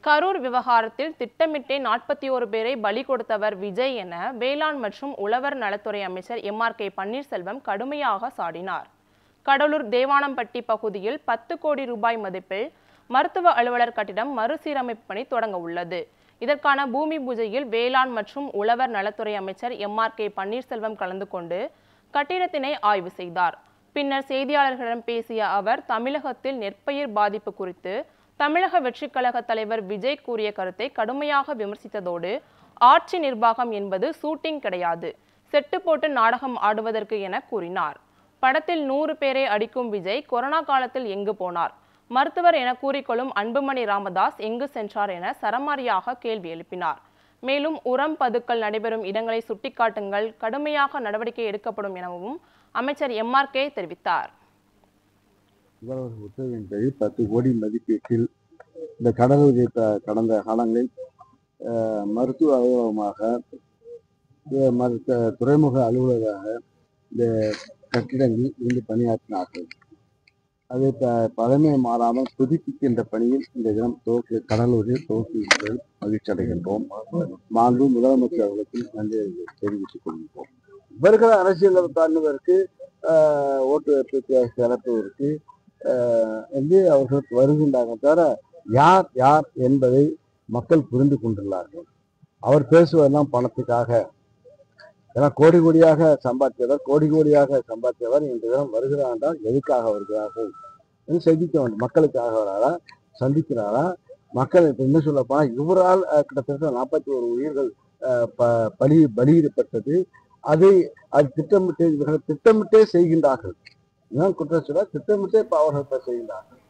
கரூர் விவகாரத்தில் திட்டமிட்டே 41 பேரை பலி கொடுத்தவர் விஜய் என வேளாண் மற்றும் உழவர் நலத்துறை அமைச்சர் எம்.ஆர்.கே. பன்னீர்செல்வம் கடுமையாக சாடினார். கடலூர் தேவானம்பட்டி பகுதியில் 10 கோடி ரூபாய் மதிப்பில் மருத்துவ அலுவலர் கட்டிடம் மறுசீரமைப்பு பணி தொடங்க உள்ளது. இதற்கான பூமி பூஜையில் வேளாண் மற்றும் உழவர் நலத்துறை அமைச்சர் எம்.ஆர்.கே. பன்னீர்செல்வம் கலந்து கொண்டு கட்டிடத்தினை ஆய்வு செய்தார். பின்னர் செய்தியாளர்களிடம் பேசிய அவர், தமிழகத்தில் நெற்பயிர் பாதிப்பு குறித்து தமிழக வெற்றி கழக தலைவர் விஜய் கூறிய கருத்தை கடுமையாக விமர்சித்ததோடு, ஆட்சி நிர்வாகம் என்பது ஷூட்டிங் கிடையாது, செட்டு போட்டு நாடகம் ஆடுவதற்கு என கூறினார். படத்தில் 100 பேரை அடிக்கும் விஜய் கொரோனா காலத்தில் எங்கு போனார், மருத்துவர் என கூறிக்கொள்ளும் அன்புமணி ராமதாஸ் எங்கு சென்றார் என சரமாரியாக கேள்வி எழுப்பினார். மேலும் உரம் பதுக்கல் நடைபெறும் இடங்களை சுட்டிக்காட்டுங்கள், கடுமையாக நடவடிக்கை எடுக்கப்படும் எனவும் அமைச்சர் எம்.ஆர்.கே. தெரிவித்தார். முதல்வர் உத்தரவின்படி 10 கோடி மதிப்பீட்டில் இந்த கடலூரை கடந்த காலங்களில் மருத்துவ அலுவலகமாக, துறைமுக அலுவலராக இந்த கட்டிடங்கள் இருந்து பணியாற்றினார்கள். அதை பழமை மாறாமல் புதுப்பிக்கின்ற பணியில் இந்த தினம் கடலூரில் துவக்கி மகிழ்ச்சி அடைகின்றோம். மாண்பு முதலமைச்சர் அவர்களுக்கு நன்றி தெரிவித்துக் கொள்கின்றோம். வருகிற அரசியல் தாண்டுவதற்கு ஓட்டு சிறப்புவதற்கு என்று அவர்கள் வருகின்றார்கள். தவிர யார் யார் என்பதை மக்கள் புரிந்து கொண்டுள்ளார்கள். அவர் பேசுவதெல்லாம் பணத்துக்காக, ஏன்னா கோடி கோடியாக சம்பாதித்தவர் இன்று தினம் வருகிறார் என்றால் எதுக்காக வருகிறார்கள் என்று சந்திக்க வேண்டும். மக்களுக்காக வராரா, சந்திக்கிறாரா? மக்கள் இப்ப என்ன சொல்ல போனா, இவரால் கிட்டத்தட்ட 41 உயிர்கள் பலியிடப்பட்டது. அதை திட்டமிட்டே செய்கின்றார்கள். குற்றம் சொல்ல திட்டமிட்டே அவர்கள் செய்கின்றார்கள்.